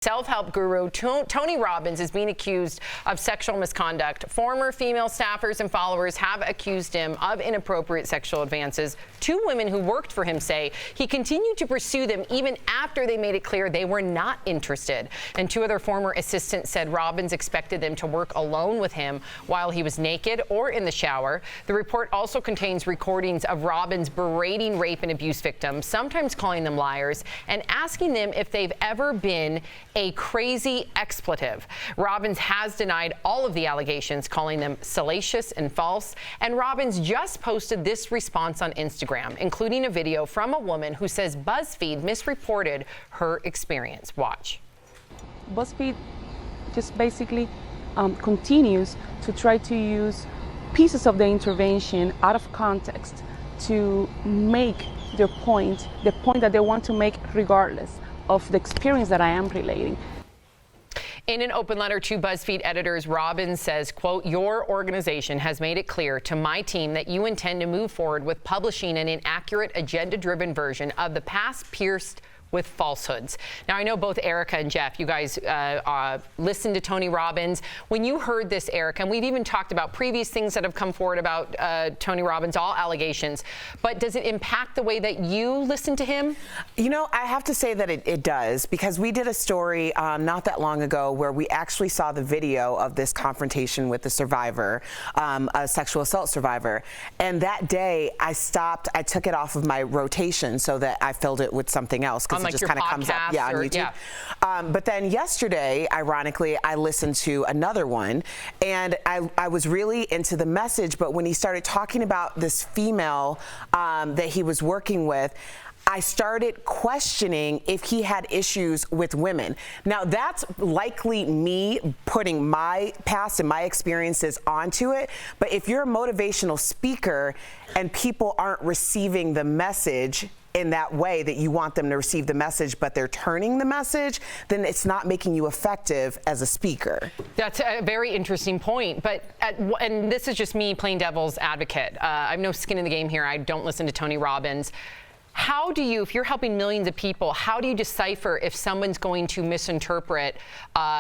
Self-help guru Tony Robbins is being accused of sexual misconduct. Former female staffers and followers have accused him of inappropriate sexual advances. Two women who worked for him say he continued to pursue them even after they made it clear they were not interested. And two other former assistants said Robbins expected them to work alone with him while he was naked or in the shower. The report also contains recordings of Robbins berating rape and abuse victims, sometimes calling them liars, and asking them if they've ever been a crazy expletive. Robbins has denied all of the allegations, calling them salacious and false. And Robbins just posted this response on Instagram, including a video from a woman who says BuzzFeed misreported her experience. Watch. BuzzFeed just basically continues to try to use pieces of the intervention out of context to make the point that they want to make regardless of the experience that I am relating. In an open letter to BuzzFeed editors, Robbins says, quote, "Your organization has made it clear to my team that you intend to move forward with publishing an inaccurate, agenda-driven version of the past pierced with falsehoods." Now, I know both Erica and Jeff, you guys listened to Tony Robbins. When you heard this, Erica, and we've even talked about previous things that have come forward about Tony Robbins, all allegations, but does it impact the way that you listen to him? You know, I have to say that it does, because we did a story not that long ago where we actually saw the video of this confrontation with the survivor, a sexual assault survivor. And that day I stopped, I took it off of my rotation so that I filled it with something else. Like it just kind of comes up, on YouTube. Yeah. But then yesterday, ironically, I listened to another one, and I was really into the message. But when he started talking about this female that he was working with, I started questioning if he had issues with women. Now, that's likely me putting my past and my experiences onto it. But if you're a motivational speaker and people aren't receiving the message in that way that you want them to receive the message, but they're turning the message, then it's not making you effective as a speaker. That's a very interesting point. But and this is just me playing devil's advocate. I have no skin in the game here. I don't listen to Tony Robbins. How do you, if you're helping millions of people, how do you decipher if someone's going to misinterpret,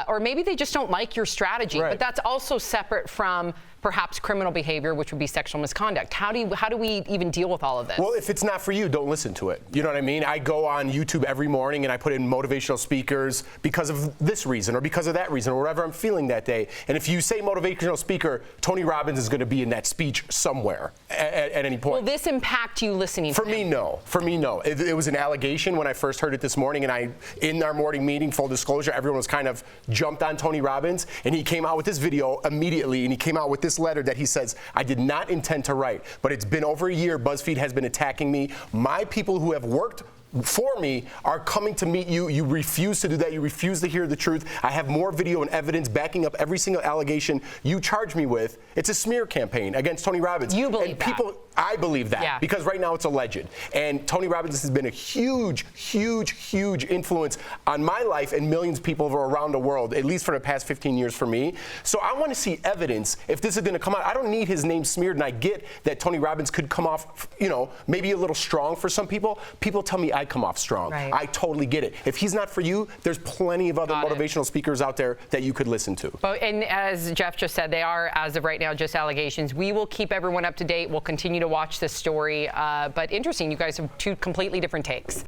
or maybe they just don't like your strategy? Right. But that's also separate from perhaps criminal behavior, which would be sexual misconduct. How do we even deal with all of this? Well, if it's not for you, don't listen to it. You know what I mean? I go on YouTube every morning and I put in motivational speakers because of this reason or because of that reason or whatever I'm feeling that day. And if you say motivational speaker, Tony Robbins is going to be in that speech somewhere at any point. Will this impact you listening to him? For me, no. It was an allegation when I first heard it this morning, and in our morning meeting, full disclosure, everyone was kind of jumped on Tony Robbins, and he came out with this video immediately, and he came out with this letter that he says, "I did not intend to write, but it's been over a year. BuzzFeed has been attacking me. My people who have worked for me are coming to meet you. You refuse to do that. You refuse to hear the truth. I have more video and evidence backing up every single allegation you charge me with." It's a smear campaign against Tony Robbins. You believe that? I believe that, because right now it's alleged. And Tony Robbins has been a huge, huge, huge influence on my life and millions of people around the world, at least for the past 15 years for me. So I want to see evidence if this is going to come out. I don't need his name smeared, and I get that Tony Robbins could come off, maybe a little strong for some people. People tell me I come off strong. Right. I totally get it. If he's not for you, there's plenty of other motivational speakers out there that you could listen to. And as Jeff just said, they are, as of right now, just allegations. We will keep everyone up to date. We'll continue to watch this story. But interesting, you guys have two completely different takes.